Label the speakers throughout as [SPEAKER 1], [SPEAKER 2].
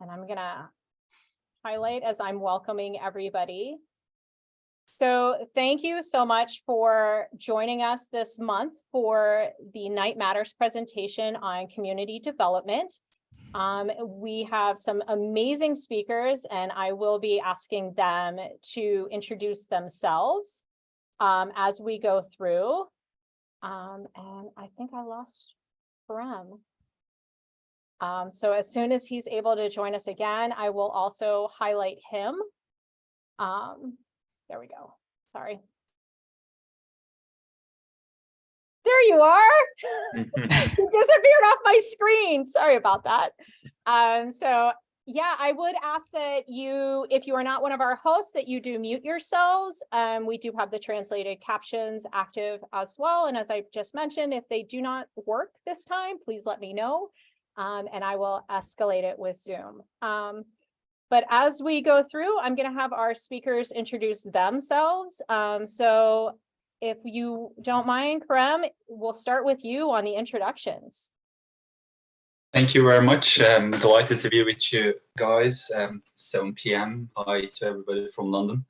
[SPEAKER 1] And I'm gonna highlight as I'm welcoming everybody. So thank you so much for joining us this month for the Night Matters presentation on community development. We have some amazing speakers, and I will be asking them to introduce themselves as we go through. And I think I lost Kerem. So as soon as he's able to join us again, I will also highlight him. There we go. Sorry. There you are. You disappeared off my screen. Sorry about that. So yeah, I would ask that you, if you are not one of our hosts, that you do mute yourselves. We do have the translated captions active as well. And as I just mentioned, if they do not work this time, please let me know. And I will escalate it with Zoom. But as we go through, I'm going to have our speakers introduce themselves. So if you don't mind, Kerem, we'll start with you on the introductions.
[SPEAKER 2] Thank you very much. I'm delighted to be with you guys. 7 p.m. Hi to everybody from London.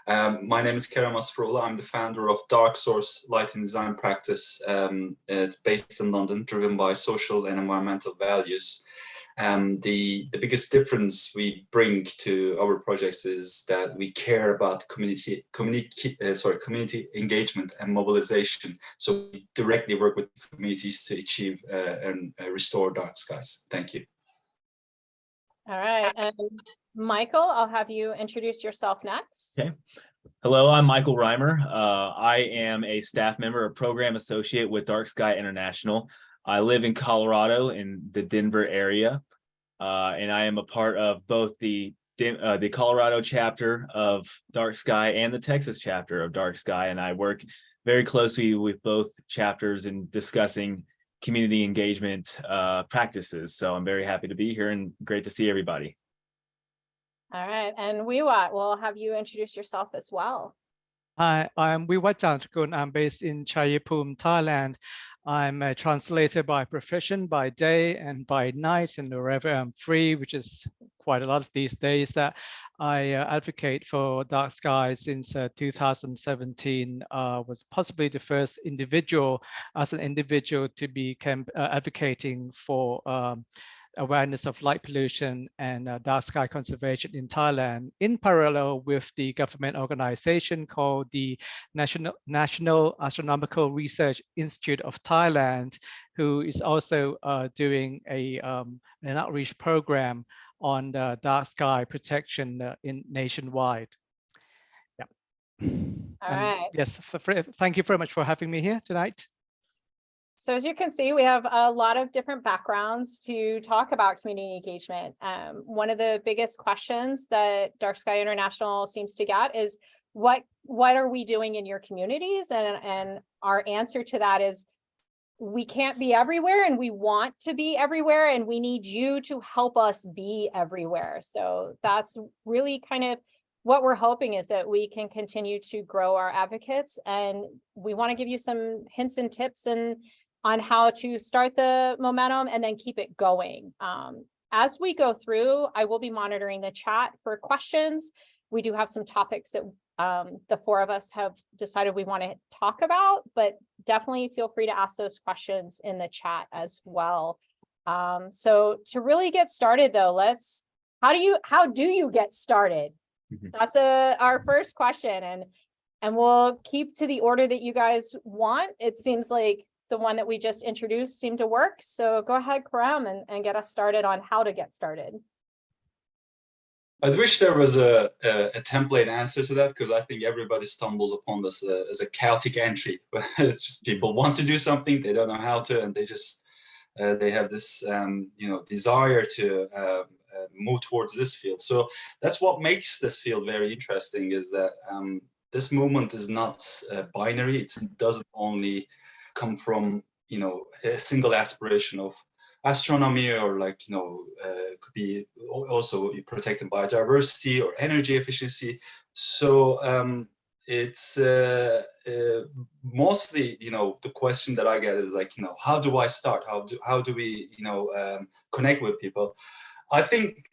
[SPEAKER 2] My name is Kerem Asfuroglu. I'm the founder of Dark Source Lighting Design Practice. It's based in London, driven by social and environmental values. The biggest difference we bring to our projects is that we care about community engagement and mobilization. So we directly work with communities to achieve and restore dark skies. Thank you.
[SPEAKER 1] All right, and Michael, I'll have you introduce yourself next.
[SPEAKER 3] Okay. Hello, I'm Michael Rymer. I am a staff member, a program associate with Dark Sky International. I live in Colorado in the Denver area, and I am a part of both the Colorado chapter of Dark Sky and the Texas chapter of Dark Sky, and I work very closely with both chapters in discussing community engagement practices. So I'm very happy to be here and great to see everybody.
[SPEAKER 1] All right, and Wiwat, we'll have you introduce yourself as well.
[SPEAKER 4] Hi, I'm Wiwat Changtrakul. I'm based in Chayapum, Thailand. I'm a translator by profession, by day and by night, and wherever I'm free, which is quite a lot of these days, that I advocate for dark skies since 2017. Was possibly the first individual, as an individual, to be advocating for awareness of light pollution and dark sky conservation in Thailand, in parallel with the government organization called the National Astronomical Research Institute of Thailand, who is also doing an outreach program on the dark sky protection nationwide. Yeah.
[SPEAKER 1] All right.
[SPEAKER 4] Yes, thank you very much for having me here tonight.
[SPEAKER 1] So as you can see, we have a lot of different backgrounds to talk about community engagement. One of the biggest questions that Dark Sky International seems to get is, what are we doing in your communities? And our answer to that is, we can't be everywhere, and we want to be everywhere, and we need you to help us be everywhere. So that's really kind of what we're hoping, is that we can continue to grow our advocates, and we want to give you some hints and tips on how to start the momentum and then keep it going. As we go through, I will be monitoring the chat for questions. We do have some topics that the four of us have decided we want to talk about, but definitely feel free to ask those questions in the chat as well. So to really get started though, how do you get started? That's our first question, and we'll keep to the order that you guys want. It seems like the one that we just introduced seemed to work. So go ahead, Kerem, and get us started on how to get started.
[SPEAKER 2] I wish there was a template answer to that, because I think everybody stumbles upon this as a chaotic entry. It's just people want to do something, they don't know how to, and they just they have this desire to move towards this field. So that's what makes this field very interesting, is that this movement is not binary. It doesn't only come from a single aspiration of astronomy, or could be also protecting biodiversity or energy efficiency. So it's mostly the question that I get is how do I start? How do we connect with people? I think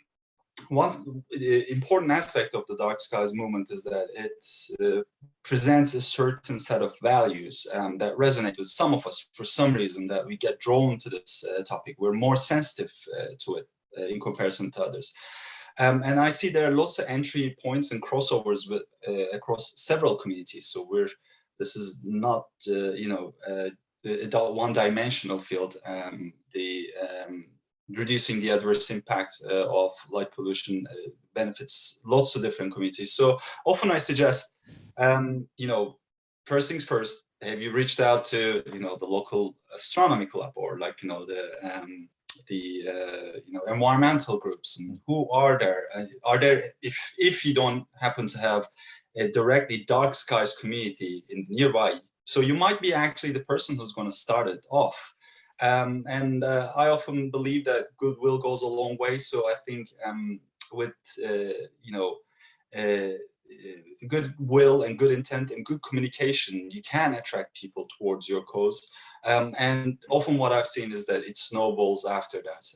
[SPEAKER 2] one important aspect of the dark skies movement is that it presents a certain set of values that resonate with some of us for some reason, that we get drawn to this topic. We're more sensitive to it in comparison to others. And I see there are lots of entry points and crossovers with across several communities. So this is not a one-dimensional field. Reducing the adverse impact of light pollution benefits lots of different communities. So often I suggest, first things first, have you reached out to, the local astronomy club, or the environmental groups, and who are there? If you don't happen to have a directly dark skies community nearby, so you might be actually the person who's going to start it off. I often believe that goodwill goes a long way. So I think with goodwill and good intent and good communication, you can attract people towards your cause. And often what I've seen is that it snowballs after that.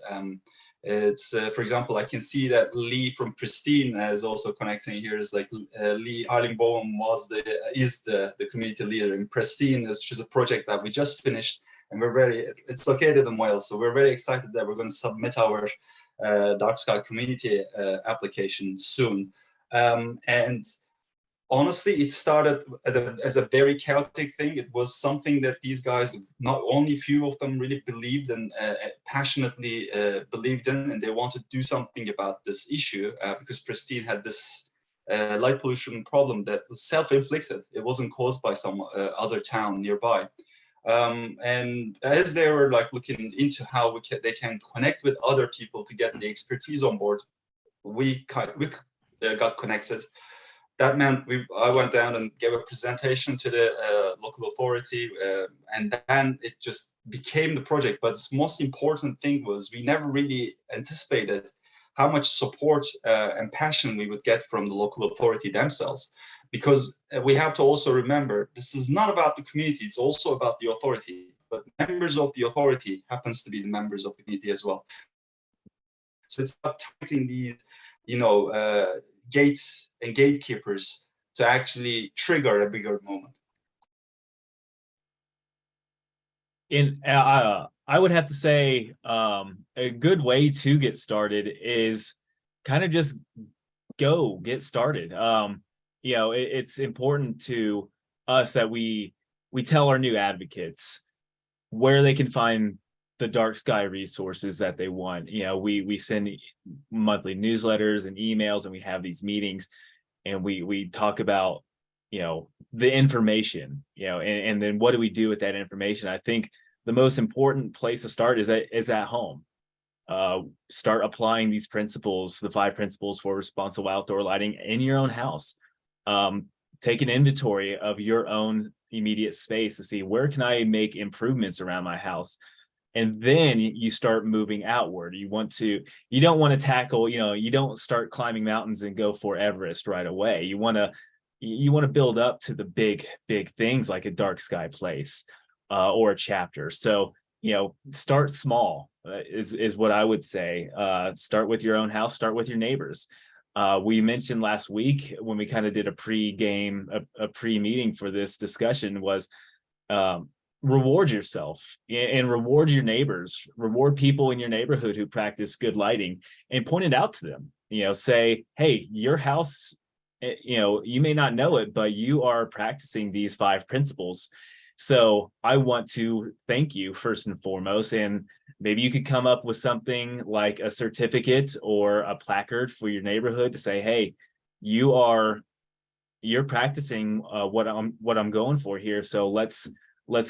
[SPEAKER 2] It's for example, I can see that Lee from Presteigne is also connecting here. Is like Lee Arlingbohm is the community leader in Presteigne. It's just a project that we just finished. And it's located in Wales, so we're very excited that we're going to submit our dark sky community application soon. And honestly, it started as a very chaotic thing. It was something that these guys, not only few of them, really believed and passionately believed in, and they wanted to do something about this issue because Presteigne had this light pollution problem that was self-inflicted. It wasn't caused by some other town nearby. And as they were looking into how they can connect with other people to get the expertise on board, we got connected. That meant I went down and gave a presentation to the local authority, and then it just became the project. But the most important thing was we never really anticipated how much support and passion we would get from the local authority themselves. Because we have to also remember, this is not about the community, it's also about the authority. But members of the authority happens to be the members of the community as well. So it's about targeting these, gates and gatekeepers to actually trigger a bigger moment.
[SPEAKER 3] I would have to say a good way to get started is kind of just get started. It's important to us that we tell our new advocates where they can find the dark sky resources that they want. We send monthly newsletters and emails, and we have these meetings, and we talk about the information, and then what do we do with that information? I think the most important place to start is at home. Start applying these principles, the 5 principles for responsible outdoor lighting, in your own house. Take an inventory of your own immediate space to see where can I make improvements around my house. And then you start moving outward. You don't want to tackle, you don't start climbing mountains and go for Everest right away. You want to build up to the big things like a dark sky place or a chapter. So, start small is what I would say. Start with your own house, start with your neighbors. We mentioned last week when we kind of did a pre-meeting for this discussion was reward yourself and reward your neighbors, reward people in your neighborhood who practice good lighting, and point it out to them. Say, hey, your house, you may not know it, but you are practicing these 5 principles. So I want to thank you first and foremost. And maybe you could come up with something like a certificate or a placard for your neighborhood to say, hey, you're practicing what I'm going for here. So let's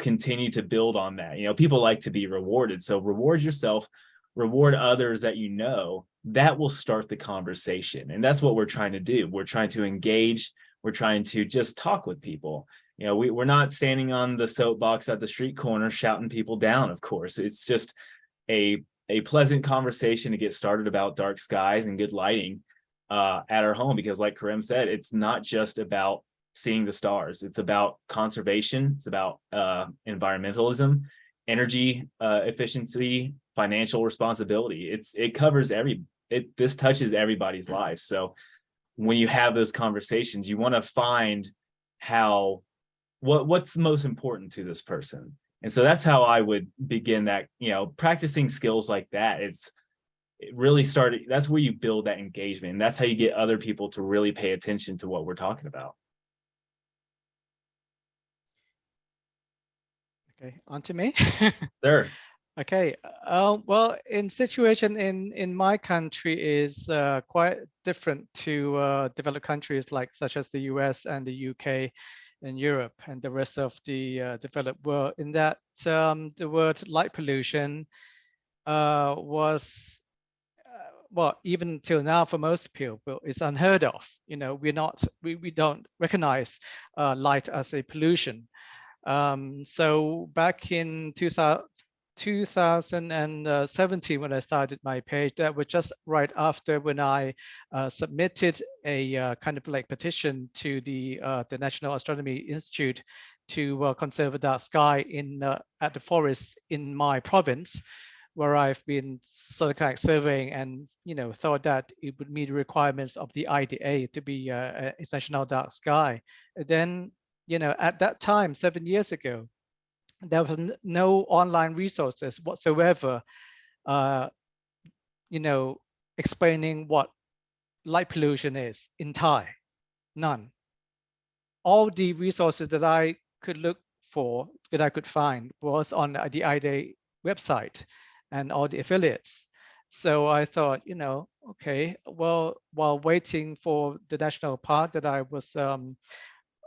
[SPEAKER 3] continue to build on that. People like to be rewarded. So reward yourself, reward others that that will start the conversation. And that's what we're trying to do. We're trying to engage. We're trying to just talk with people. We're not standing on the soapbox at the street corner shouting people down, of course. It's just a pleasant conversation to get started about dark skies and good lighting at our home. Because like Kerem said, it's not just about seeing the stars. It's about conservation. It's about environmentalism, energy efficiency, financial responsibility. It covers this touches everybody's lives. So when you have those conversations, you want to find what's most important to this person. And so that's how I would begin that, practicing skills like that. It really started, that's where you build that engagement. And that's how you get other people to really pay attention to what we're talking about.
[SPEAKER 4] Okay, on to me.
[SPEAKER 3] Sure.
[SPEAKER 4] Okay, well, situation in my country is quite different to developed countries such as the US and the UK and Europe and the rest of the developed world, in that the word light pollution was, well, even till now for most people, is unheard of. We don't recognize light as a pollution. So back in 2017, when I started my page, that was just right after when I submitted a kind of petition to the National Astronomy Institute to conserve the dark sky at the forests in my province, where I've been sort of surveying and thought that it would meet the requirements of the IDA to be a international dark sky. And then at that time, 7 years ago, there was no online resources whatsoever, explaining what light pollution is in Thai. None. All the resources that I could look for, that I could find, was on the IDA website and all the affiliates. So I thought, okay, well, while waiting for the national park that I was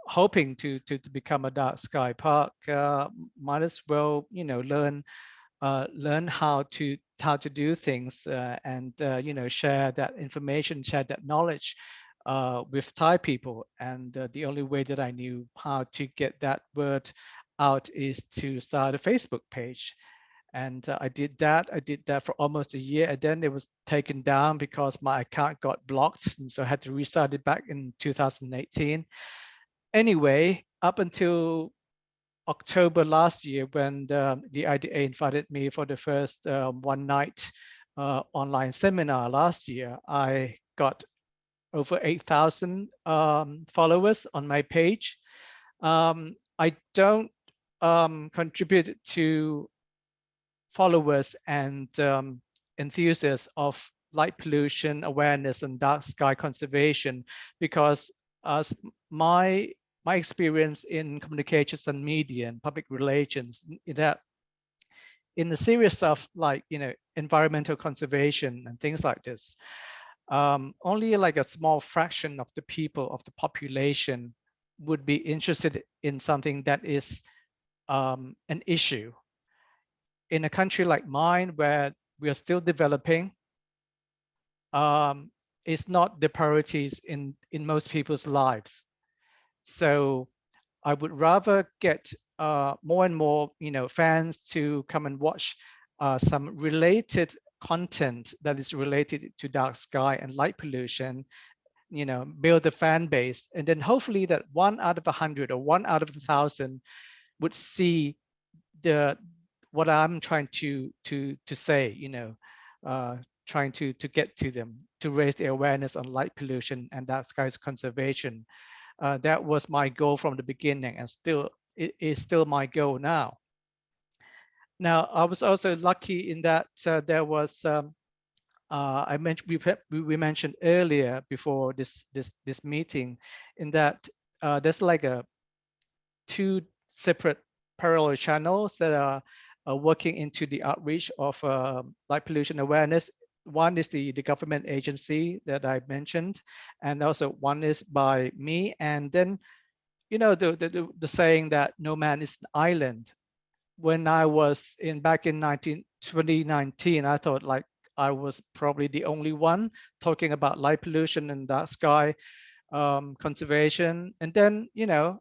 [SPEAKER 4] hoping to become a dark sky park, might as well learn how to do things, and share that information, share that knowledge with Thai people. And the only way that I knew how to get that word out is to start a Facebook page. And I did that for almost a year, and then it was taken down because my account got blocked, and so I had to restart it back in 2018. Anyway, up until October last year, when the IDA invited me for the first one night online seminar last year, I got over 8,000 followers on my page. I don't contribute to followers and enthusiasts of light pollution awareness and dark sky conservation, because as my experience in communications and media and public relations, that in the serious stuff like environmental conservation and things like this, only a small fraction of the people of the population would be interested in something that is an issue. In a country like mine, where we are still developing, it's not the priorities in most people's lives. So I would rather get more and more fans to come and watch some related content that is related to dark sky and light pollution, build a fan base, and then hopefully that 1 out of 100 or 1 out of 1,000 would see what I'm trying to say, trying to get to them, to raise the awareness on light pollution and dark skies conservation. That was my goal from the beginning, and it is still my goal now. Now, I was also lucky in that there was we mentioned earlier before this meeting, in that there's a 2 separate parallel channels that are working into the outreach of light pollution awareness. One is the government agency that I mentioned, and also one is by me. And then, the saying that no man is an island. When I was back in 2019, I thought I was probably the only one talking about light pollution and dark sky conservation. And then, I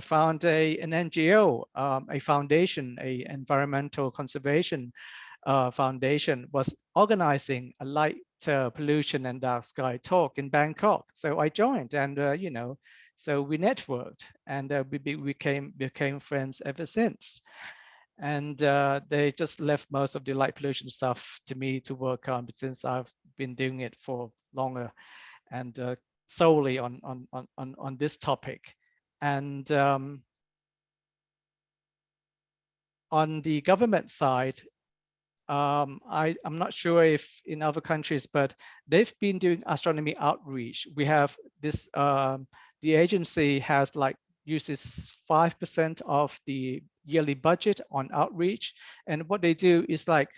[SPEAKER 4] found an NGO, a foundation, a environmental conservation foundation, was organizing a light pollution and dark sky talk in Bangkok. So I joined, and so we networked, and we became friends ever since. And they just left most of the light pollution stuff to me to work on, but since I've been doing it for longer, and solely on this topic. And on the government side, I'm not sure if in other countries, but they've been doing astronomy outreach. We have this, the agency has like uses 5% of the yearly budget on outreach. And what they do is like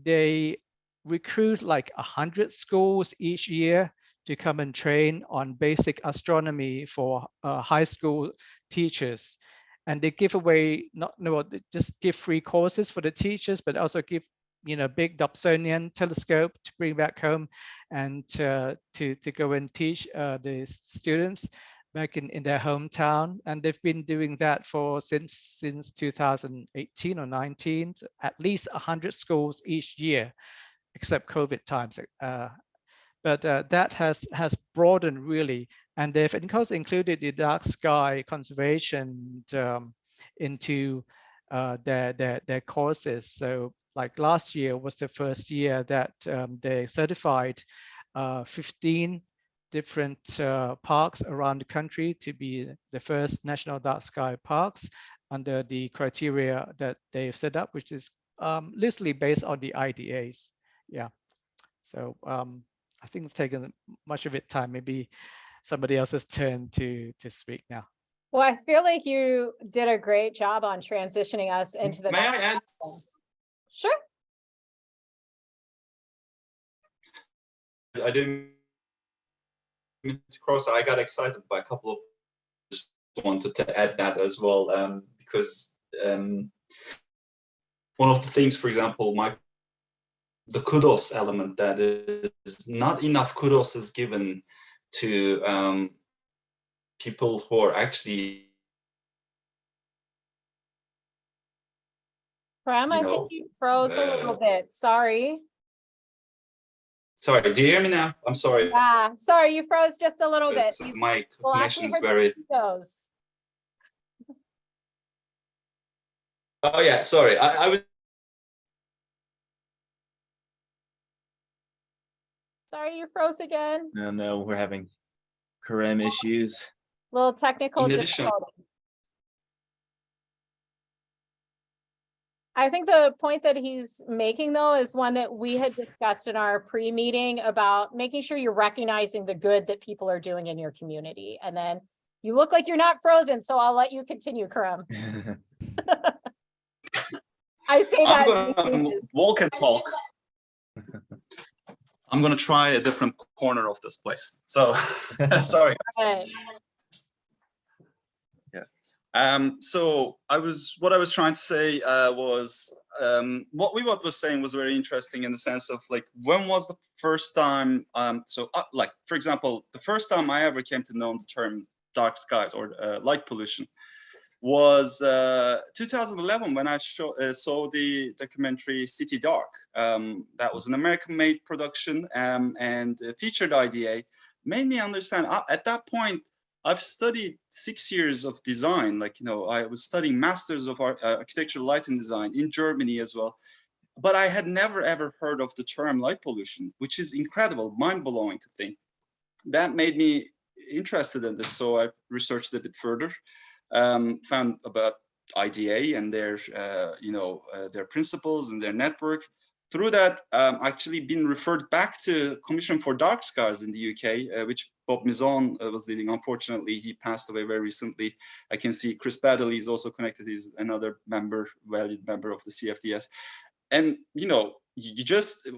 [SPEAKER 4] they recruit like 100 schools each year to come and train on basic astronomy for high school teachers. And they give away, they just give free courses for the teachers, but also give, big Dobsonian telescope to bring back home and to go and teach the students back in their hometown. And they've been doing that since 2018 or 19, at least 100 schools each year, except COVID times. But that has broadened really, and they've also included the dark sky conservation into their courses. So like last year was the first year that they certified 15 different parks around the country to be the first national dark sky parks under the criteria that they've set up, which is loosely based on the IDAs. Yeah. So I think it's taken much of its time. Maybe somebody else's turn to speak now.
[SPEAKER 1] Well, I feel like you did a great job on transitioning us into the.
[SPEAKER 2] May I add?
[SPEAKER 1] Sure.
[SPEAKER 2] I didn't mean to cross. I got excited by a couple of. Just wanted to add that as well, because one of the things, for example, the kudos element, that is not enough kudos is given to people who are actually.
[SPEAKER 1] Kerem, I think you froze a little bit. Sorry.
[SPEAKER 2] Sorry, do you hear me now? I'm sorry.
[SPEAKER 1] Yeah, sorry, you froze just a little bit.
[SPEAKER 2] My connection is very. Oh yeah, sorry. I was.
[SPEAKER 1] Sorry, you froze again.
[SPEAKER 3] No, we're having Kerem issues.
[SPEAKER 1] Little technical
[SPEAKER 2] In addition,
[SPEAKER 1] difficulty. I think the point that he's making, though, is one that we had discussed in our pre-meeting about making sure you're recognizing the good that people are doing in your community. And then you look like you're not frozen, so I'll let you continue, Kerem. I say that.
[SPEAKER 2] I'm going to walk and talk. I'm going to try a different corner of this place. So, sorry.
[SPEAKER 1] Right.
[SPEAKER 2] So what I was trying to say was what Wiwat was saying was very interesting in the sense of like, when was the first time? Like, for example, the first time I ever came to know the term dark skies or light pollution was 2011 when I saw the documentary City Dark. That was an American-made production and featured IDA. Made me understand at that point. I've studied 6 years of design, I was studying Masters of Architectural Light and Design in Germany as well. But I had never, ever heard of the term light pollution, which is incredible, mind-blowing to think. That made me interested in this, so I researched a bit further, found about IDA and their principles and their network. Through that, actually been referred back to Commission for Dark Skies in the UK, which Bob Mizon was leading. Unfortunately, he passed away very recently. I can see Chris Baddeley is also connected. He's another valued member of the CFDS. And,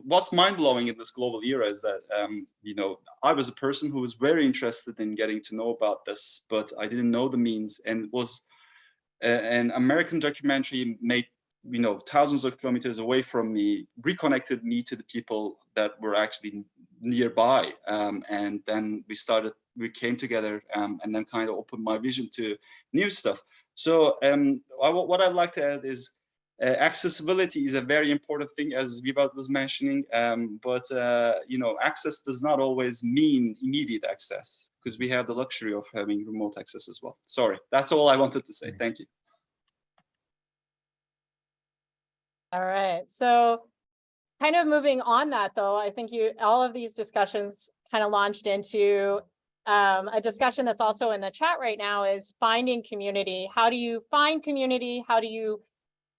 [SPEAKER 2] what's mind-blowing in this global era is that, I was a person who was very interested in getting to know about this, but I didn't know the means. And it was an American documentary made thousands of kilometers away from me, reconnected me to the people that were actually nearby. And then we came together and then kind of opened my vision to new stuff. So what I'd like to add is accessibility is a very important thing, as Wiwat was mentioning, but access does not always mean immediate access, because we have the luxury of having remote access as well. Sorry, that's all I wanted to say. Thank you.
[SPEAKER 1] All right, so kind of moving on that though, I think all of these discussions kind of launched into a discussion that's also in the chat right now is finding community. How do you find community? How do you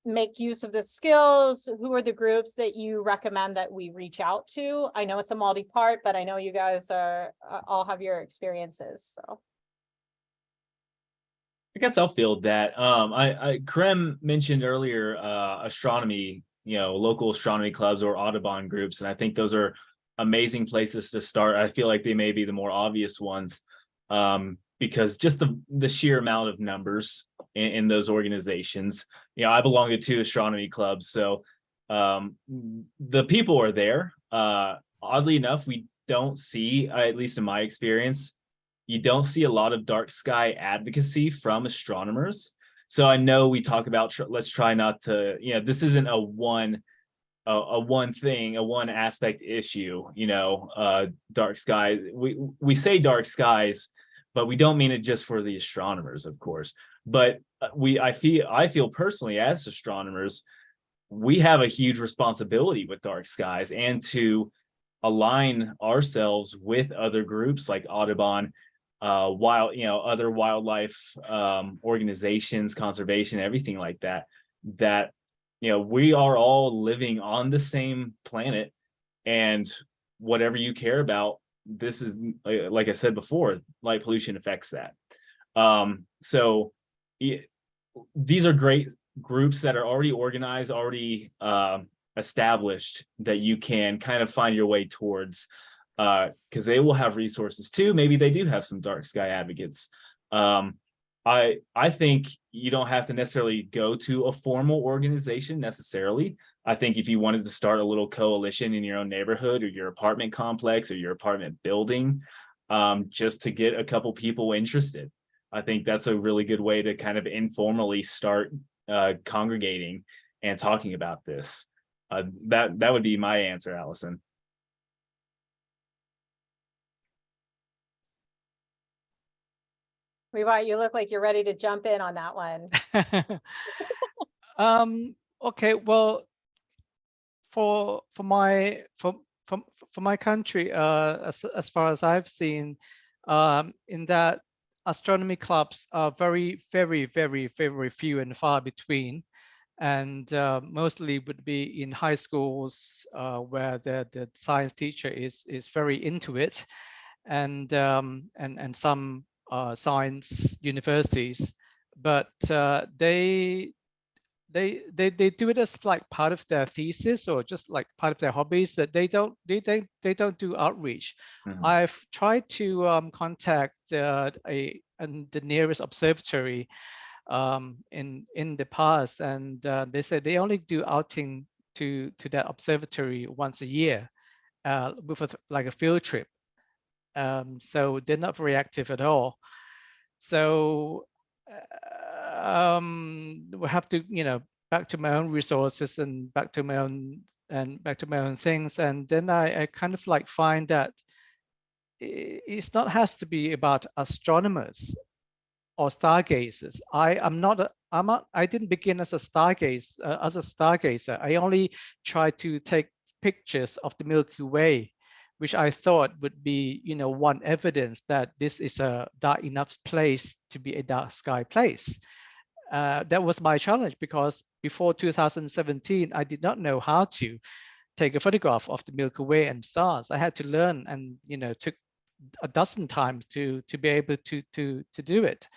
[SPEAKER 1] make use of the skills? Who are the groups that you recommend that we reach out to? I know it's a multi-part, but I know you guys are all have your experiences. So
[SPEAKER 3] I guess I'll field that. Kerem mentioned earlier astronomy, local astronomy clubs or Audubon groups, and I think those are amazing places to start. I feel like they may be the more obvious ones because just the sheer amount of numbers in those organizations. I belong to 2 astronomy clubs, so the people are there. Oddly enough, we don't see, at least in my experience, you don't see a lot of dark sky advocacy from astronomers. So I know we talk about, let's try not to, this isn't a one aspect issue, dark sky. We say dark skies, but we don't mean it just for the astronomers, of course. But I feel personally as astronomers, we have a huge responsibility with dark skies and to align ourselves with other groups like Audubon, other wildlife organizations, conservation, everything like that, we are all living on the same planet, and whatever you care about, this is, like I said before, light pollution affects that. So these are great groups that are already organized, already established, that you can kind of find your way towards, because they will have resources too. Maybe they do have some dark sky advocates. I think you don't have to necessarily go to a formal organization necessarily. I think if you wanted to start a little coalition in your own neighborhood or your apartment complex or your apartment building, just to get a couple people interested, I think that's a really good way to kind of informally start congregating and talking about this. That would be my answer, Allison.
[SPEAKER 1] Wiwat, you look like you're ready to jump in on that one.
[SPEAKER 4] Okay, well, for my country, as far as I've seen, in that astronomy clubs are very, very, very, very few and far between, and mostly would be in high schools where the science teacher is very into it, and some science universities, but they do it as like part of their thesis or just like part of their hobbies, but they don't do outreach.
[SPEAKER 3] Mm-hmm.
[SPEAKER 4] I've tried to contact the nearest observatory in the past, and they said they only do outing to that observatory once a year with like a field trip. So they're not very active at all. So we have to, back to my own resources and back to my own things. And then I kind of like find that it's not has to be about astronomers or stargazers. I didn't begin as a stargazer. I only tried to take pictures of the Milky Way, which I thought would be, one evidence that this is a dark enough place to be a dark sky place. That was my challenge, because before 2017, I did not know how to take a photograph of the Milky Way and stars. I had to learn, and took a dozen times to be able to do it.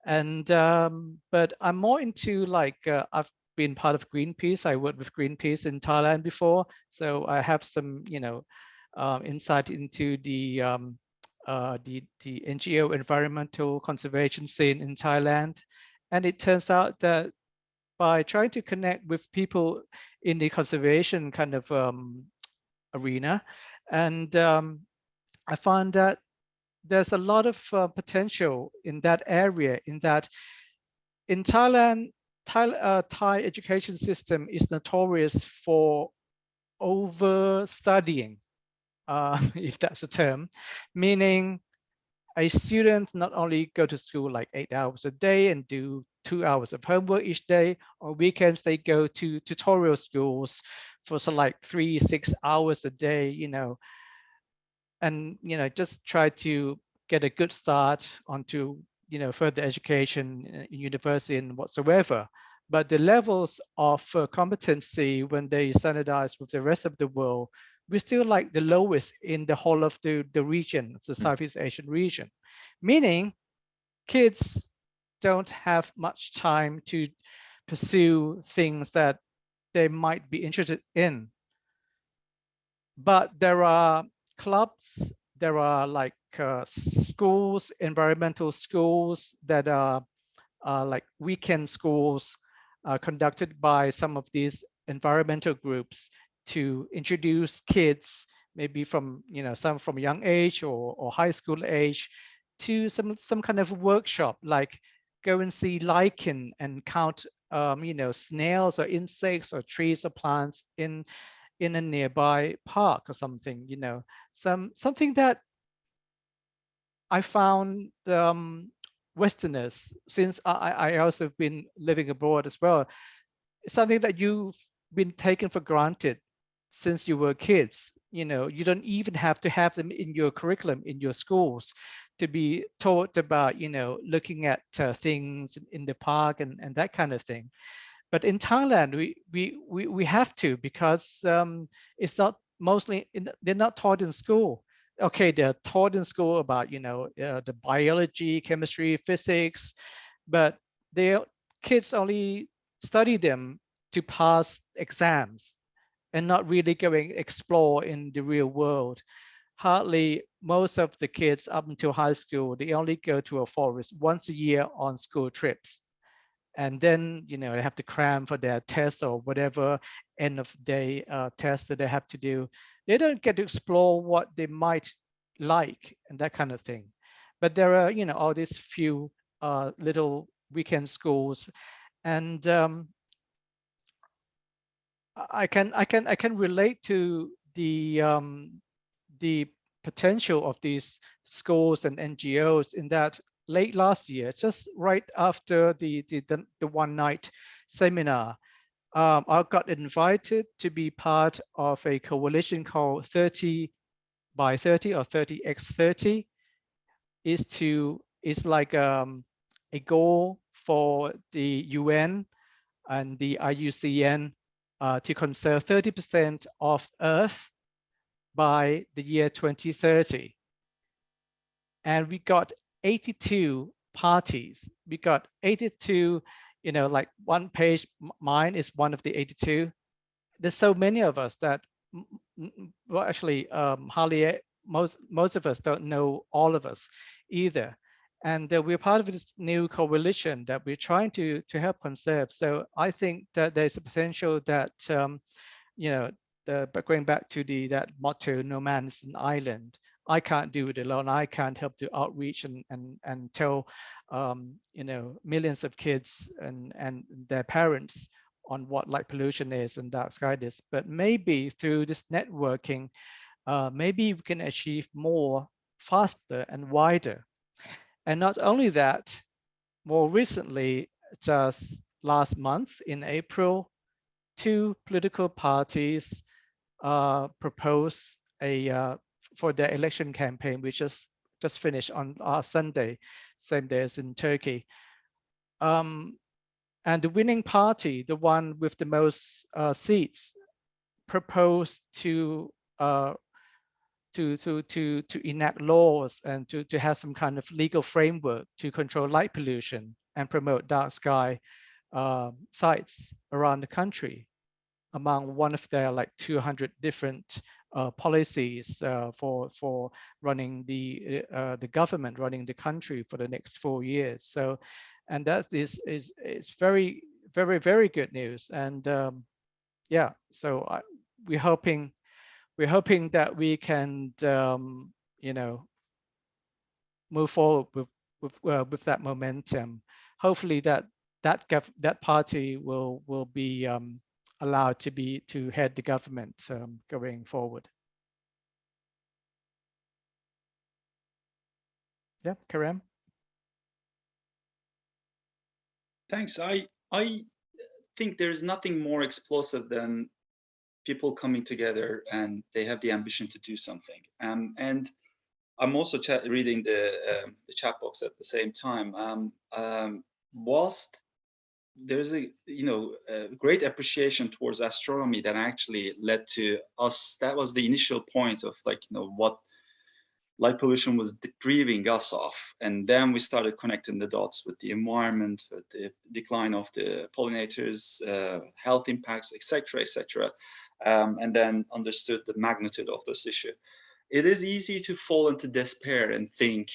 [SPEAKER 4] And but I'm more into like I've been part of Greenpeace. I worked with Greenpeace in Thailand before, so I have some insight into the NGO environmental conservation scene in Thailand. And it turns out that by trying to connect with people in the conservation kind of arena, and I found that there's a lot of potential in that area, in that in Thailand, Thai education system is notorious for over studying, if that's a term, meaning a student not only go to school like 8 hours a day and do 2 hours of homework each day, or weekends they go to tutorial schools for so like 3-6 hours a day, and just try to get a good start onto further education in university and whatsoever. But the levels of competency when they standardize with the rest of the world, we're still like the lowest in the whole of the region, the Southeast Asian region, meaning kids don't have much time to pursue things that they might be interested in. But there are clubs, there are like schools, environmental schools that are like weekend schools conducted by some of these environmental groups to introduce kids, maybe from some from young age or high school age, to some kind of workshop, like go and see lichen and count snails or insects or trees or plants in a nearby park or something. Something that I found Westerners, since I also have been living abroad as well, something that you've been taken for granted since you were kids. You don't even have to have them in your curriculum in your schools to be taught about looking at things in the park and that kind of thing. But in Thailand, we have to, because it's not mostly they're not taught in school. Okay, they're taught in school about the biology, chemistry, physics, but kids only study them to pass exams and not really going explore in the real world. Hardly most of the kids up until high school, they only go to a forest once a year on school trips. And then they have to cram for their test or whatever end of day test that they have to do. They don't get to explore what they might like and that kind of thing. But there are all these few little weekend schools, and I can relate to the potential of these schools and NGOs in that late last year, just right after the one night seminar, I got invited to be part of a coalition called 30 by 30 or 30x30. Is like a goal for the UN and the IUCN to conserve 30% of Earth by the year 2030. And we got 82 parties. We got 82, like one page, mine is one of the 82. There's so many of us that, well, actually, hardly most of us don't know all of us either. And we're part of this new coalition that we're trying to help conserve. So I think that there's a potential that, but going back to that motto, no man is an island. I can't do it alone. I can't help to outreach and tell millions of kids and their parents on what light pollution is and dark sky is. But maybe through this networking, maybe we can achieve more faster and wider. And not only that, more recently, just last month in April, 2 political parties proposed for their election campaign, which just finished on Sunday, same day as in Turkey. And the winning party, the one with the most seats, proposed to enact laws and to have some kind of legal framework to control light pollution and promote dark sky sites around the country, among one of their like 200 different policies for running the government, running the country for the next 4 years. So, and that is very, very, very good news. And yeah, so we're hoping that we can move forward with that momentum. Hopefully that party will be allowed to head the government going forward. Yeah, Kerem.
[SPEAKER 2] Thanks. I think there's nothing more explosive than people coming together and they have the ambition to do something. And I'm also reading the chat box at the same time. Whilst there's a great appreciation towards astronomy that actually led to us, that was the initial point of what light pollution was depriving us of, and then we started connecting the dots with the environment, with the decline of the pollinators, health impacts, etc., and then understood the magnitude of this issue. It is easy to fall into despair and think,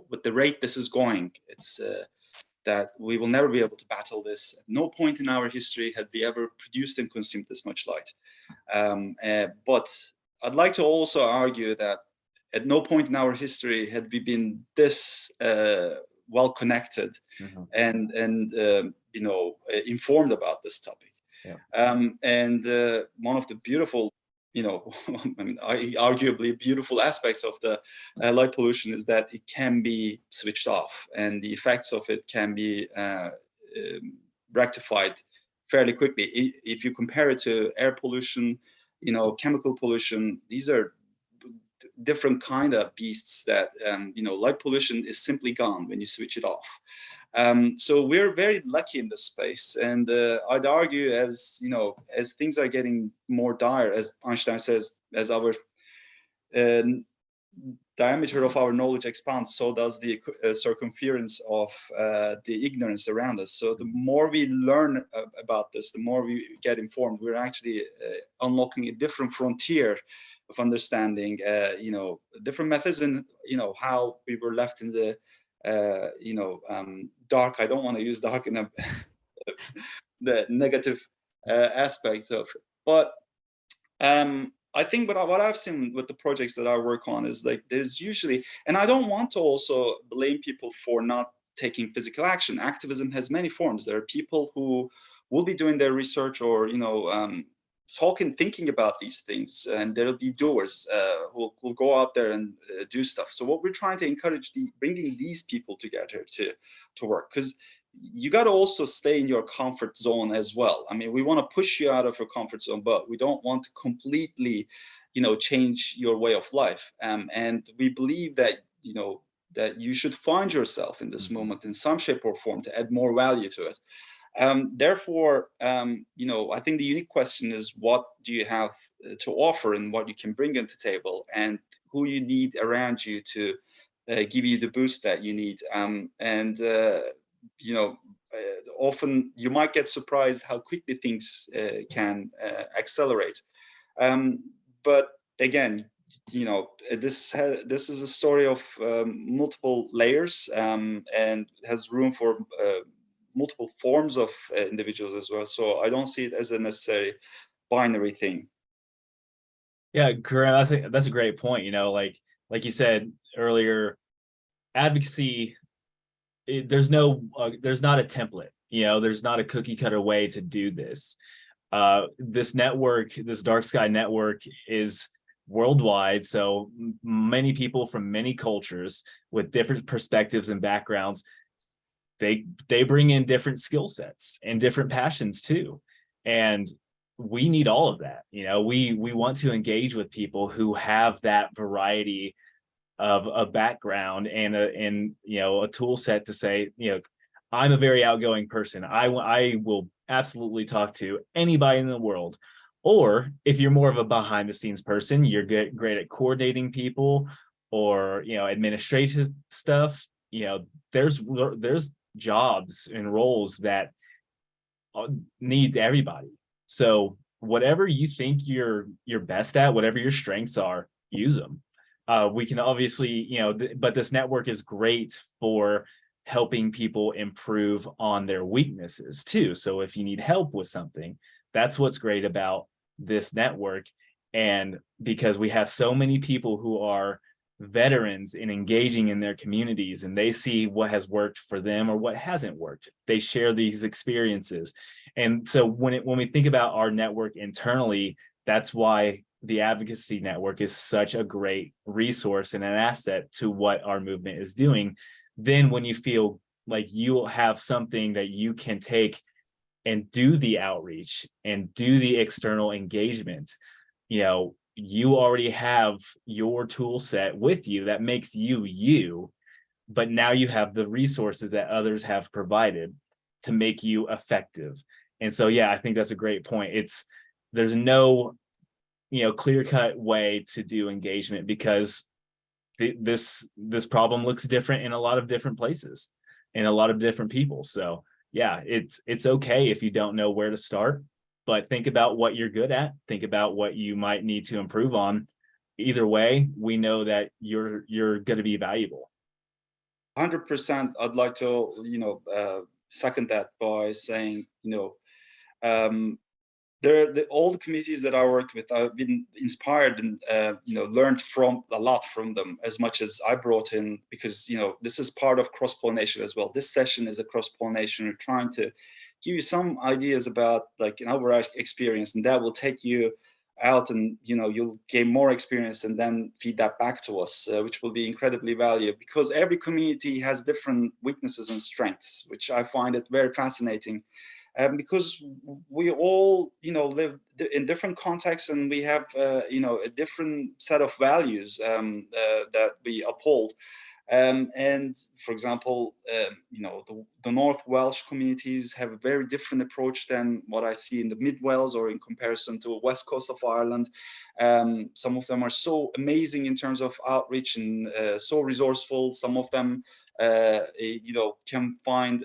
[SPEAKER 2] with the rate this is going, it's that we will never be able to battle this. At no point in our history had we ever produced and consumed this much light. But I'd like to also argue that at no point in our history had we been this well connected and informed about this topic. And one of the beautiful, arguably beautiful aspects of the light pollution is that it can be switched off, and the effects of it can be rectified fairly quickly. If you compare it to air pollution, chemical pollution, these are different kind of beasts that, light pollution is simply gone when you switch it off. So we're very lucky in this space, and I'd argue as things are getting more dire, as Einstein says, as our diameter of our knowledge expands, so does the circumference of the ignorance around us. So the more we learn about this, the more we get informed. We're actually unlocking a different frontier of understanding, different methods, and how we were left in the dark. I don't want to use dark in the negative aspect of it, but I think what I've seen with the projects that I work on is there's usually, and I don't want to also blame people for not taking physical action. Activism has many forms. There are people who will be doing their research or thinking about these things, and there'll be doers who will go out there and do stuff. So what we're trying to encourage, bringing these people together to work, because you got to also stay in your comfort zone as well. I mean, we want to push you out of your comfort zone, but we don't want to completely, change your way of life. And we believe that, that you should find yourself in this moment in some shape or form to add more value to it. Therefore, I think the unique question is, what do you have to offer and what you can bring to the table, and who you need around you to give you the boost that you need. Often you might get surprised how quickly things can accelerate. But again, this is a story of multiple layers and has room for multiple forms of individuals as well. So I don't see it as a necessary binary thing.
[SPEAKER 3] Yeah, Kerem, that's a great point. Like you said earlier, advocacy, there's not a template. There's not a cookie cutter way to do this. This network, this Dark Sky network, is worldwide. So many people from many cultures with different perspectives and backgrounds, they bring in different skill sets and different passions too. And we need all of that. We want to engage with people who have that variety of a background and a tool set to say, I'm a very outgoing person. I will absolutely talk to anybody in the world. Or if you're more of a behind the scenes person, you're great at coordinating people or, administrative stuff. There's jobs and roles that need everybody. So whatever you think you're best at, whatever your strengths are, use them. We can obviously, but this network is great for helping people improve on their weaknesses too. So if you need help with something, that's what's great about this network. And because we have so many people who are veterans in engaging in their communities, and they see what has worked for them or what hasn't worked, they share these experiences. And so when we think about our network internally, that's why the advocacy network is such a great resource and an asset to what our movement is doing. Then when you feel like you have something that you can take and do the outreach and do the external engagement, you already have your tool set with you that makes you, but now you have the resources that others have provided to make you effective. And so, yeah, I think that's a great point. There's no, clear-cut way to do engagement, because this problem looks different in a lot of different places and a lot of different people. So yeah, it's okay if you don't know where to start, but think about what you're good at. Think about what you might need to improve on. Either way, we know that you're going to be valuable.
[SPEAKER 2] 100%. I'd like to, second that by saying, all the communities that I worked with, I've been inspired and learned a lot from them, as much as I brought in, because this is part of cross-pollination as well. This session is a cross-pollination. We're trying to give you some ideas about our experience, and that will take you out, and you'll gain more experience and then feed that back to us, which will be incredibly valuable, because every community has different weaknesses and strengths, which I find it very fascinating. Because we all, live in different contexts, and we have, a different set of values that we uphold. And for example, the North Welsh communities have a very different approach than what I see in the Mid Wales or in comparison to the West Coast of Ireland. Some of them are so amazing in terms of outreach and so resourceful. Some of them, can find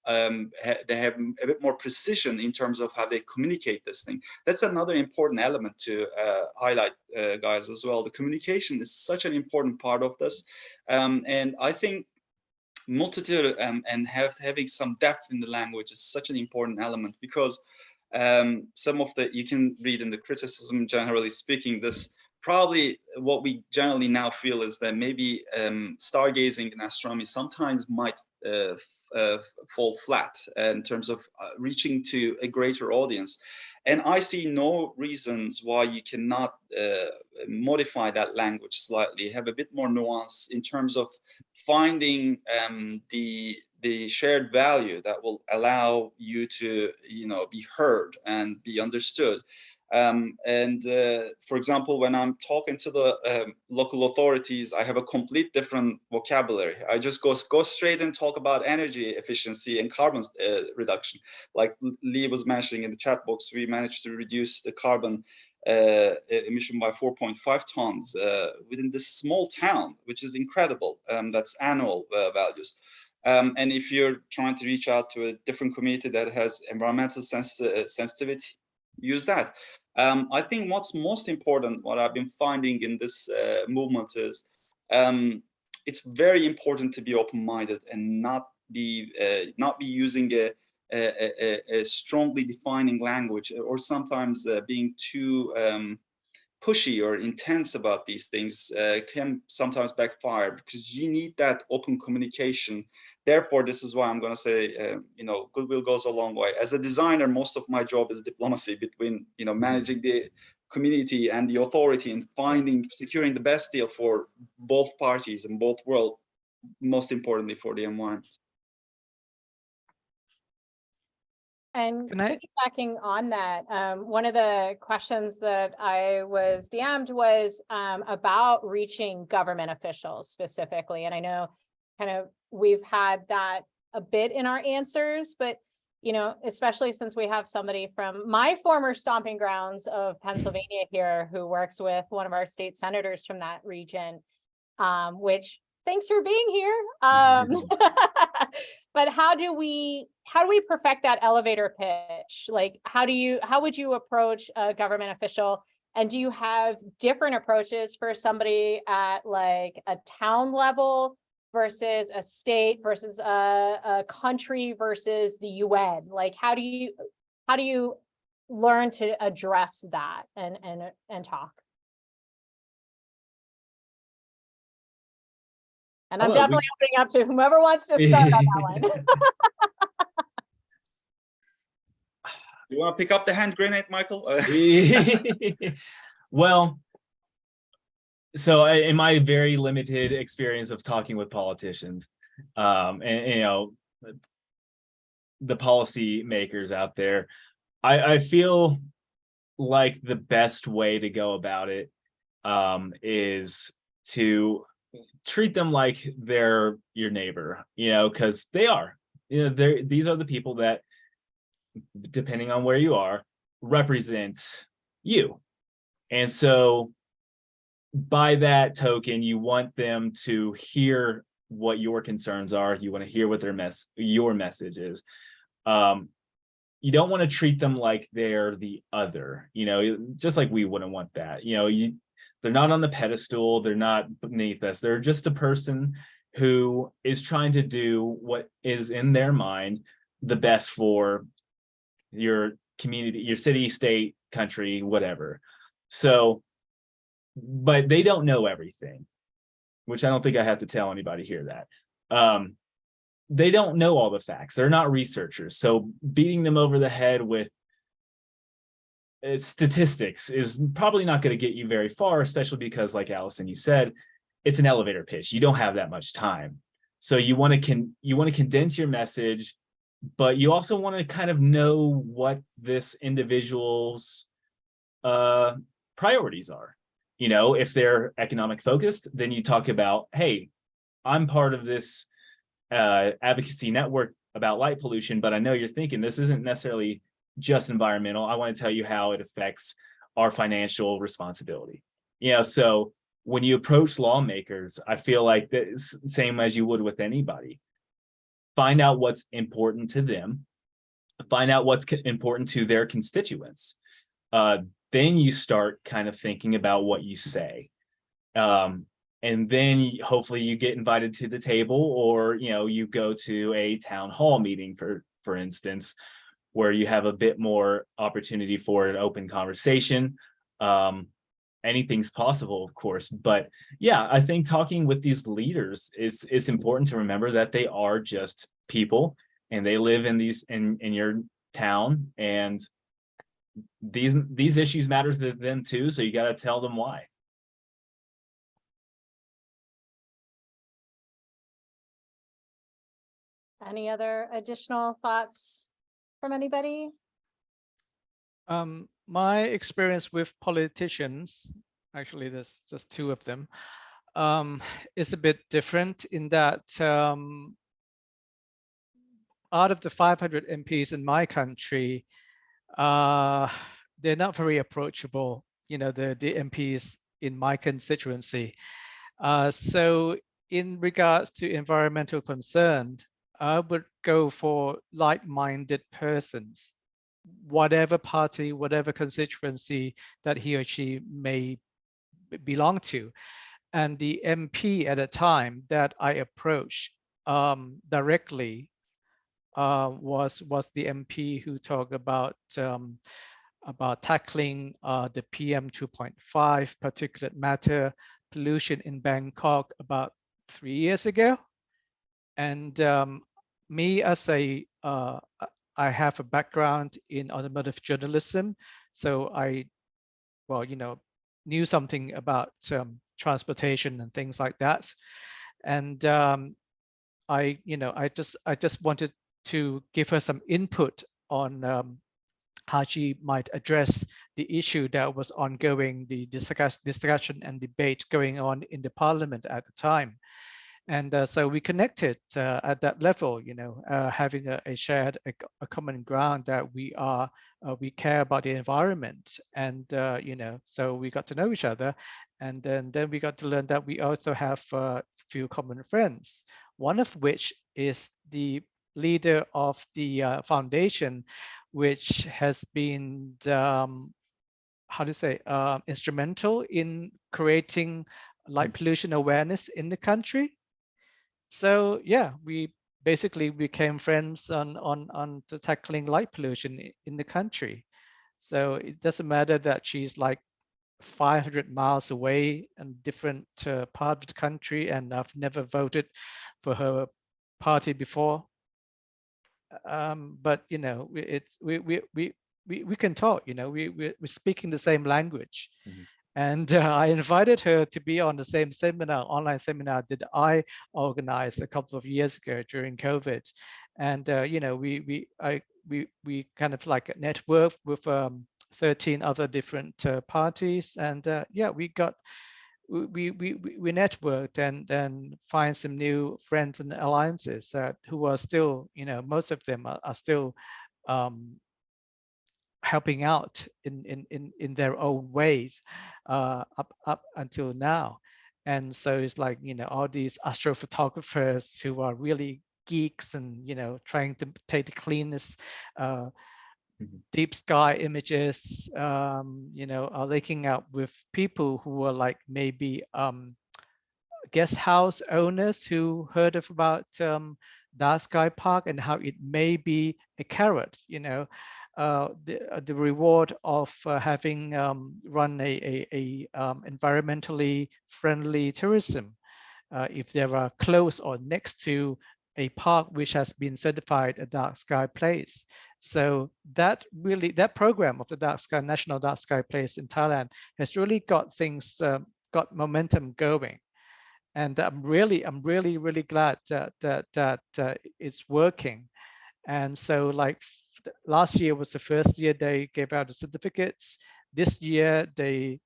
[SPEAKER 2] they have a bit more precision in terms of how they communicate this thing. That's another important element to highlight, guys, as well. The communication is such an important part of this, and I think multitude and having some depth in the language is such an important element, because some of you can read in the criticism, generally speaking, this probably what we generally now feel is that maybe stargazing and astronomy sometimes might fall flat in terms of reaching to a greater audience. And I see no reasons why you cannot modify that language slightly, have a bit more nuance in terms of finding the shared value that will allow you to, be heard and be understood. For example, when I'm talking to the local authorities, I have a complete different vocabulary. I just go straight and talk about energy efficiency and carbon reduction. Like Lee was mentioning in the chat box, we managed to reduce the carbon emission by 4.5 tons within this small town, which is incredible. That's annual values. And if you're trying to reach out to a different community that has environmental sensitivity, use that. I think what's most important, what I've been finding in this movement is it's very important to be open-minded and not be using a strongly defining language, or sometimes being too pushy or intense about these things can sometimes backfire, because you need that open communication. Therefore, this is why I'm going to say, goodwill goes a long way. As a designer, most of my job is diplomacy between, managing the community and the authority, and securing the best deal for both parties and both world, most importantly for the environment.
[SPEAKER 1] And piggybacking on that, one of the questions that I was DM'd was about reaching government officials specifically. And I know we've had that a bit in our answers, but, especially since we have somebody from my former stomping grounds of Pennsylvania here who works with one of our state senators from that region, which thanks for being here. But how do we perfect that elevator pitch? Like, how would you approach a government official? And do you have different approaches for somebody at like a town level versus a state versus a country versus the UN? Like, how do you learn to address that and talk? And I'm definitely opening up to whomever wants to start on that one.
[SPEAKER 2] You want to pick up the hand grenade, Michael?
[SPEAKER 3] Well, so in my very limited experience of talking with politicians, and the policy makers out there, I feel like the best way to go about it is to treat them like they're your neighbor, because they are. These are the people that, depending on where you are, represent you. And so by that token, you want them to hear what your concerns are. You want to hear what your message is. You don't want to treat them like they're the other, just like we wouldn't want that. They're not on the pedestal. They're not beneath us. They're just a person who is trying to do what is in their mind the best for your community, your city, state, country, whatever. So, but they don't know everything, which I don't think I have to tell anybody here that. They don't know all the facts. They're not researchers. So beating them over the head with statistics is probably not going to get you very far, especially because, like Allison, you said, it's an elevator pitch. You don't have that much time. So you want to condense your message, but you also want to kind of know what this individual's priorities are. If they're economic focused, then you talk about, hey, I'm part of this advocacy network about light pollution, but I know you're thinking this isn't necessarily just environmental. I want to tell you how it affects our financial responsibility. So when you approach lawmakers, I feel like it's the same as you would with anybody. Find out what's important to them. Find out what's important to their constituents. Then you start kind of thinking about what you say. And then hopefully you get invited to the table, or, you go to a town hall meeting, for instance, where you have a bit more opportunity for an open conversation. Anything's possible, of course. But yeah, I think talking with these leaders, it's important to remember that they are just people, and they live in your town, and these issues matter to them too. So you got to tell them why.
[SPEAKER 1] Any other additional thoughts from anybody?
[SPEAKER 4] My experience with politicians, actually there's just two of them, is a bit different in that out of the 500 MPs in my country, they're not very approachable, the MPs in my constituency. So in regards to environmental concern, I would go for like-minded persons, whatever party, whatever constituency that he or she may belong to. And the MP at a time that I approached directly was the MP who talked about tackling the PM 2.5 particulate matter pollution in Bangkok about 3 years ago. And me as I have a background in automotive journalism, so I, knew something about transportation and things like that. And I just wanted to give her some input on how she might address the issue that was ongoing, the discussion and debate going on in the parliament at the time. And so we connected at that level, having a shared, a common ground that we care about the environment. And, so we got to know each other. And then we got to learn that we also have a few common friends, one of which is the leader of the foundation, which has been, instrumental in creating light pollution awareness in the country. So yeah, we basically became friends on the tackling light pollution in the country. So it doesn't matter that she's like 500 miles away in different part of the country, and I've never voted for her party before. But we can talk. We're speaking the same language. Mm-hmm. And I invited her to be on the same seminar, online seminar that I organized a couple of years ago during COVID. And we kind of like network with 13 other different parties, and we networked and then find some new friends and alliances who are still, most of them are still helping out in their own ways up until now. And so it's like, all these astrophotographers who are really geeks and, trying to take the cleanest deep sky images, are linking up with people who are like maybe guest house owners who heard about Dark Sky Park and how it may be a carrot, the reward of having run a environmentally friendly tourism if they are close or next to a park which has been certified a dark sky place. So that program of the National Dark Sky Place in Thailand has really got things, got momentum going. And I'm really glad that it's working. And so like last year was the first year they gave out the certificates. This year they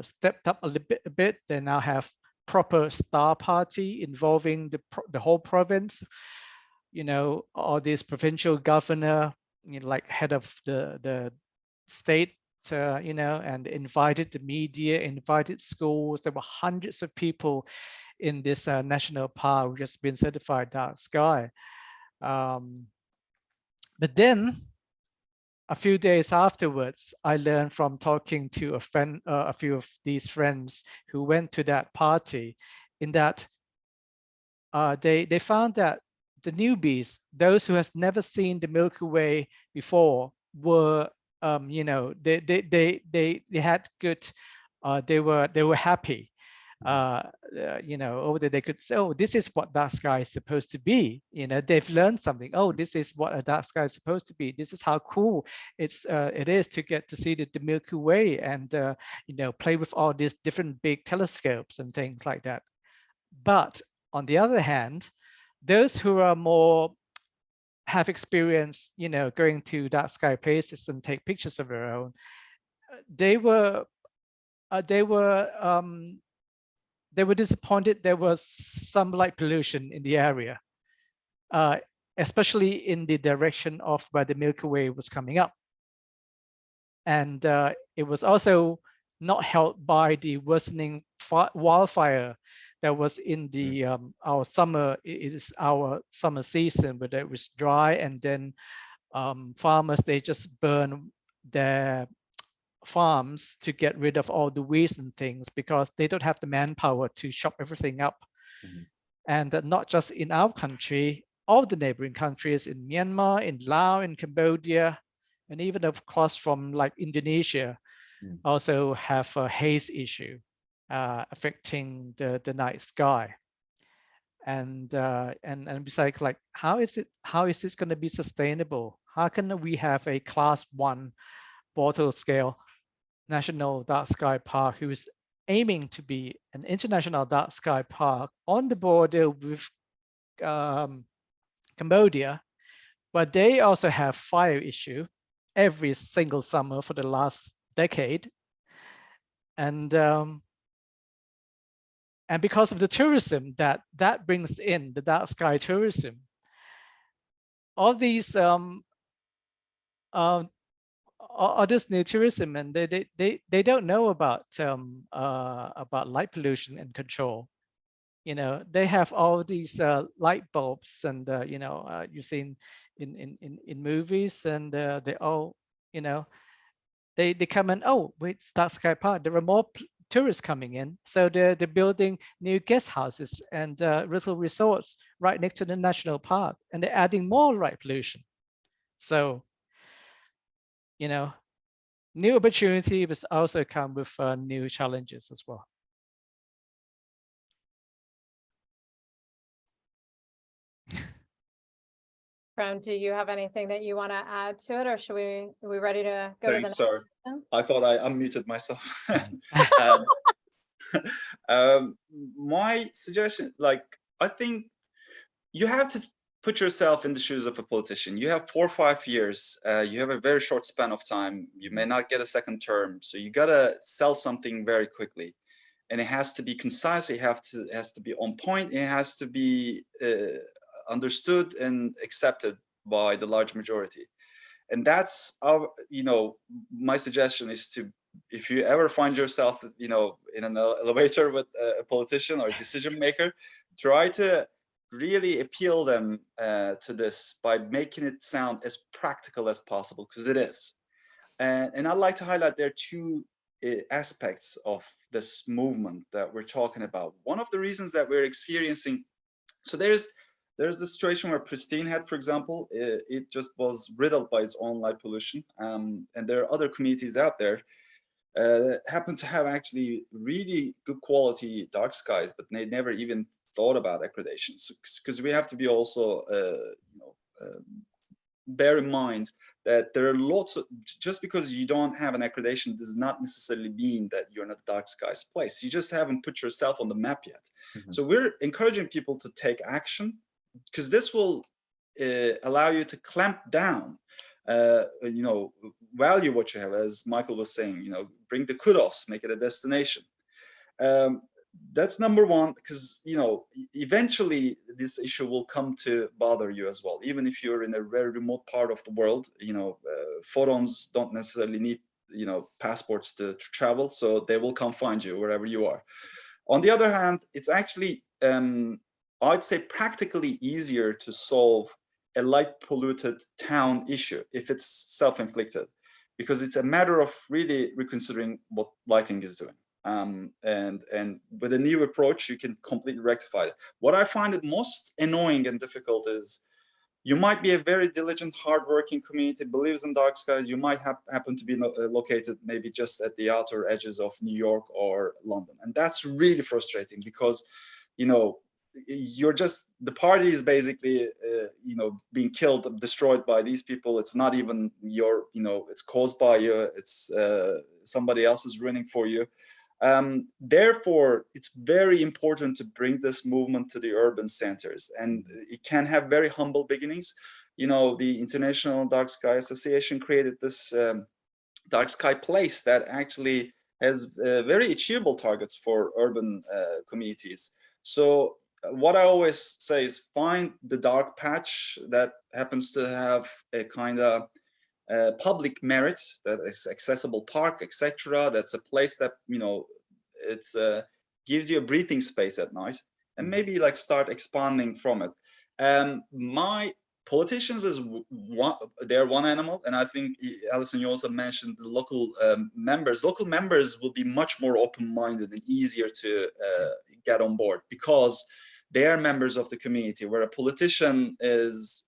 [SPEAKER 4] stepped up a bit. They now have proper star party involving the whole province. All this provincial governor, like head of the state, and invited the media, invited schools. There were hundreds of people in this national park which has been certified dark sky. But then a few days afterwards, I learned from talking to a few of these friends who went to that party, in that they found that the newbies, those who has never seen the Milky Way before, were they had good, they were happy. Over there they could say, oh, this is what dark sky is supposed to be. They've learned something. Oh, this is what a dark sky is supposed to be. This is how cool it is to get to see the Milky Way and play with all these different big telescopes and things like that. But on the other hand, those who are more have experience, going to dark sky places and take pictures of their own, they were disappointed there was some light pollution in the area, especially in the direction of where the Milky Way was coming up. And it was also not helped by the worsening wildfire that was in the our summer. It is our summer season, but it was dry, and then farmers, they just burn their farms to get rid of all the weeds and things because they don't have the manpower to chop everything up. And not just in our country, all the neighboring countries in Myanmar, in Laos, in Cambodia, and even of course from like Indonesia also have a haze issue affecting the night sky. And besides, like how is this going to be sustainable? How can we have a class 1 bottle scale national dark sky park who is aiming to be an international dark sky park on the border with Cambodia, but they also have fire issue every single summer for the last decade, and because of the tourism that brings in, the dark sky tourism, all these all this new tourism, and they don't know about light pollution and control. They have all these light bulbs, and you've seen in movies, and they all they come in. Oh, wait, it's dark sky park. There are more tourists coming in, so they're building new guest houses and little resorts right next to the national park, and they're adding more light pollution. So new opportunity, but also come with new challenges as well.
[SPEAKER 1] Prem, do you have anything that you want to add to it, or are we ready to go?
[SPEAKER 5] Thanks, sorry. I thought I unmuted myself. My suggestion, like, I think you have to put yourself in the shoes of a politician. You have 4 or 5 years. You have a very short span of time. You may not get a second term. So you gotta sell something very quickly. And it has to be concise. It has to be on point. It has to be understood and accepted by the large majority. And that's our, my suggestion is to, if you ever find yourself, in an elevator with a politician or a decision maker, try to really appeal them to this by making it sound as practical as possible, because it is. And I'd like to highlight there are 2 aspects of this movement that we're talking about. One of the reasons that we're experiencing, so there's a situation where Presteigne had, for example, it just was riddled by its own light pollution, and there are other communities out there happen to have actually really good quality dark skies, but they never even thought about accreditation. So, because we have to be also, bear in mind that there are lots of, just because you don't have an accreditation does not necessarily mean that you're in a dark skies place. You just haven't put yourself on the map yet. So we're encouraging people to take action, because this will allow you to clamp down, value what you have, as Michael was saying, bring the kudos, make it a destination. That's number one, because, eventually this issue will come to bother you as well. Even if you're in a very remote part of the world, photons don't necessarily need, passports to travel, so they will come find you wherever you are. On the other hand, it's actually, I'd say, practically easier to solve a light polluted town issue if it's self-inflicted, because it's a matter of really reconsidering what lighting is doing. And with a new approach, you can completely rectify it. What I find it most annoying and difficult is you might be a very diligent, hardworking community, believes in dark skies. You might happen to be located maybe just at the outer edges of New York or London. And that's really frustrating, because, you're just, the party is basically, being killed, destroyed by these people. It's not even your, it's caused by you. It's somebody else is ruining for you. Therefore, it's very important to bring this movement to the urban centers, and it can have very humble beginnings. The International Dark Sky Association created this dark sky place that actually has very achievable targets for urban communities. So what I always say is find the dark patch that happens to have a kind of public merit, that is accessible park, etc. That's a place that, it's gives you a breathing space at night, and maybe like start expanding from it. My politicians is they're one animal, and I think, Alison, you also mentioned the local members. Local members will be much more open-minded and easier to get on board, because they are members of the community, where a politician is,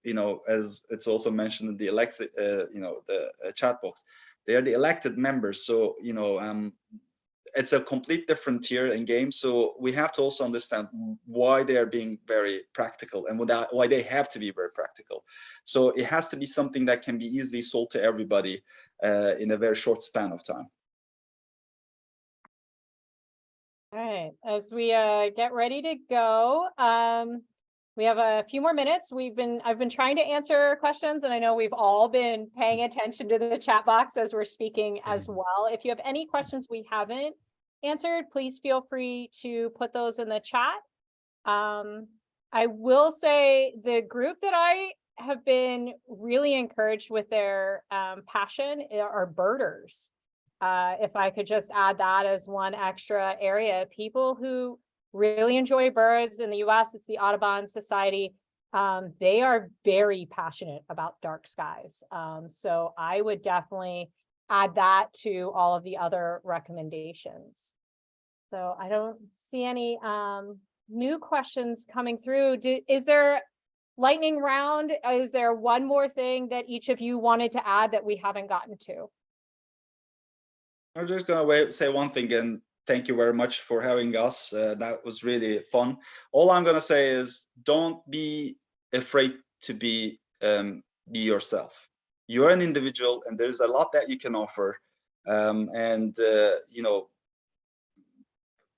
[SPEAKER 5] as it's also mentioned in the elected, the chat box, they are the elected members. So, it's a complete different tier in game. So we have to also understand why they are being very practical, and why they have to be very practical. So it has to be something that can be easily sold to everybody in a very short span of time.
[SPEAKER 1] All right, as we get ready to go, we have a few more minutes. I've been trying to answer questions, and I know we've all been paying attention to the chat box as we're speaking as well. If you have any questions we haven't answered, please feel free to put those in the chat. I will say the group that I have been really encouraged with their passion are birders. If I could just add that as one extra area, people who really enjoy birds. In the US, it's the Audubon Society. They are very passionate about dark skies. So I would definitely add that to all of the other recommendations. So I don't see any new questions coming through. Is there lightning round? Is there one more thing that each of you wanted to add that we haven't gotten to?
[SPEAKER 5] I'm just going to say one thing, and thank you very much for having us. That was really fun. All I'm going to say is don't be afraid to be yourself. You're an individual, and there's a lot that you can offer.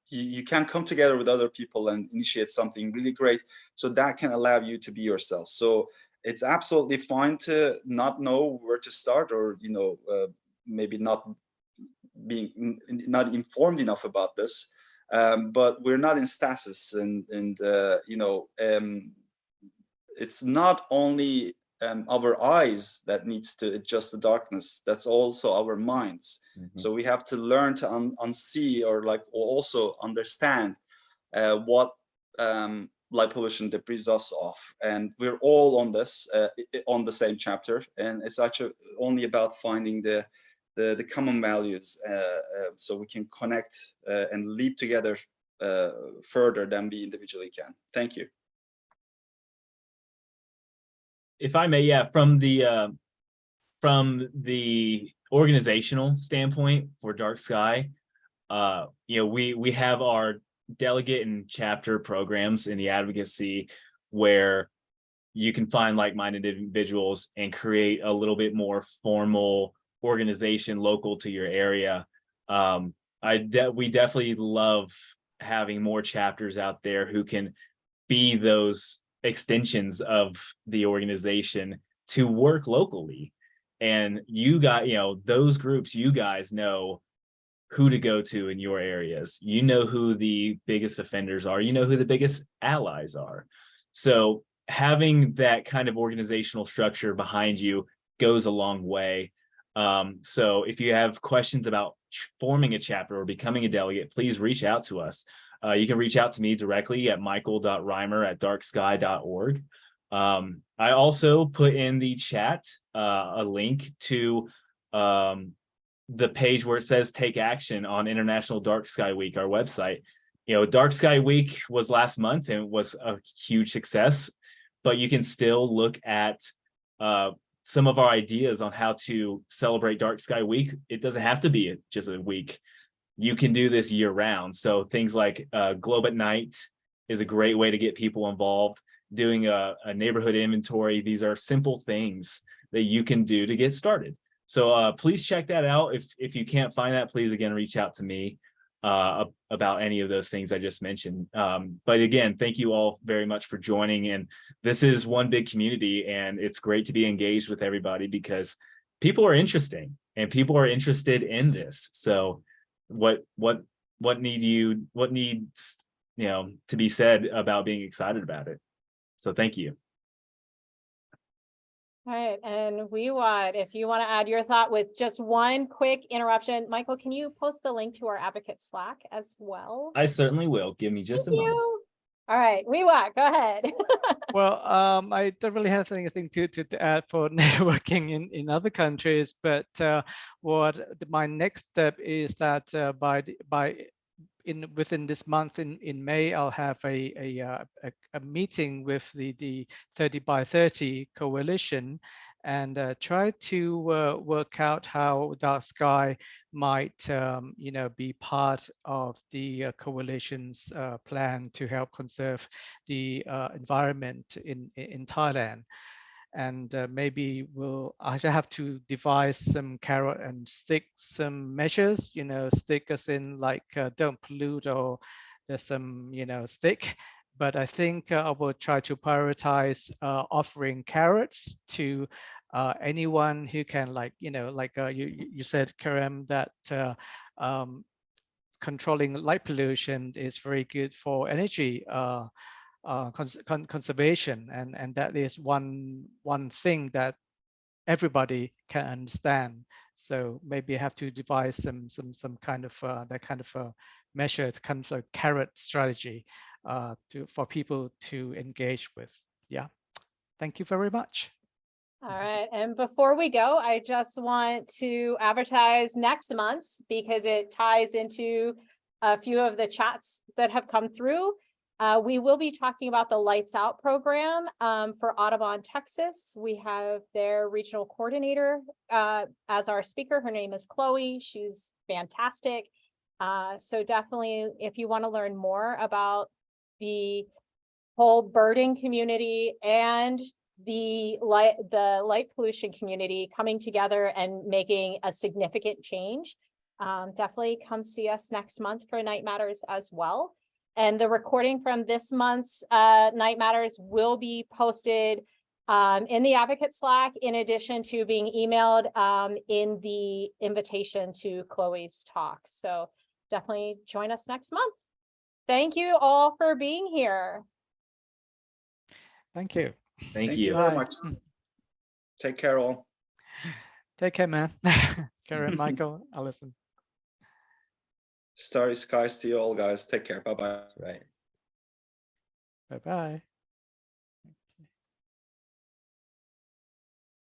[SPEAKER 5] you can come together with other people and initiate something really great. So that can allow you to be yourself. So it's absolutely fine to not know where to start, or maybe not informed enough about this. But we're not in stasis, and it's not only our eyes that needs to adjust the darkness, that's also our minds. So we have to learn to unsee, or also understand what light pollution deprives us of. And we're all on this, on the same chapter, and it's actually only about finding the common values, so we can connect and leap together further than we individually can. Thank you.
[SPEAKER 3] If I may, yeah, from the organizational standpoint for Dark Sky, we have our delegate and chapter programs in the advocacy where you can find like-minded individuals and create a little bit more formal organization local to your area. We definitely love having more chapters out there who can be those extensions of the organization to work locally. And you got, those groups, you guys know who to go to in your areas. You know who the biggest offenders are. You know who the biggest allies are. So having that kind of organizational structure behind you goes a long way. So if you have questions about forming a chapter or becoming a delegate, please reach out to us. You can reach out to me directly at michael.rymer@darksky.org. I also put in the chat a link to the page where it says take action on International Dark Sky Week, our website. Dark Sky Week was last month and it was a huge success, but you can still look at some of our ideas on how to celebrate Dark Sky Week. It doesn't have to be just a week. You can do this year round. So things like Globe at Night is a great way to get people involved. Doing a neighborhood inventory. These are simple things that you can do to get started. So please check that out. If you can't find that, please again reach out to me about any of those things I just mentioned. But again, thank you all very much for joining. And this is one big community, and it's great to be engaged with everybody because people are interesting and people are interested in this. So what needs to be said about being excited about it? So thank you.
[SPEAKER 1] All right, and Wiwat, if you want to add your thought with just one quick interruption, Michael, can you post the link to our advocate Slack as well?
[SPEAKER 3] I certainly will. Give me just a moment.
[SPEAKER 1] All right, Wiwat, go ahead.
[SPEAKER 4] Well, I don't really have anything to add for networking in other countries, but my next step is that within this month in May, I'll have a meeting with the 30 by 30 coalition and try to work out how Dark Sky might be part of the coalition's plan to help conserve the environment in Thailand. And maybe I have to devise some carrot and stick some measures, stick as in like don't pollute, or there's some, stick. But I think I will try to prioritize offering carrots to anyone who can, you said, Kerem, that controlling light pollution is very good for energy conservation, and that is one thing that everybody can understand. So maybe I have to devise some kind of that kind of a measure, kind of a carrot strategy for people to engage with. Yeah, thank you very much.
[SPEAKER 1] All right, and before we go, I just want to advertise next month because it ties into a few of the chats that have come through. We will be talking about the Lights Out program for Audubon, Texas. We have their regional coordinator as our speaker. Her name is Chloe. She's fantastic. So definitely, if you want to learn more about the whole birding community and the light pollution community coming together and making a significant change, definitely come see us next month for Night Matters as well. And the recording from this month's Night Matters will be posted in the Advocate Slack, in addition to being emailed in the invitation to Chloe's talk. So definitely join us next month. Thank you all for being here.
[SPEAKER 4] Thank you.
[SPEAKER 3] Thank you.
[SPEAKER 5] very
[SPEAKER 4] Bye.
[SPEAKER 5] much. Take care, all.
[SPEAKER 4] Take care, man. Kerem, Michael, Alison.
[SPEAKER 5] Starry skies to you all, guys. Take care. Bye-bye.
[SPEAKER 3] That's right.
[SPEAKER 4] Bye-bye.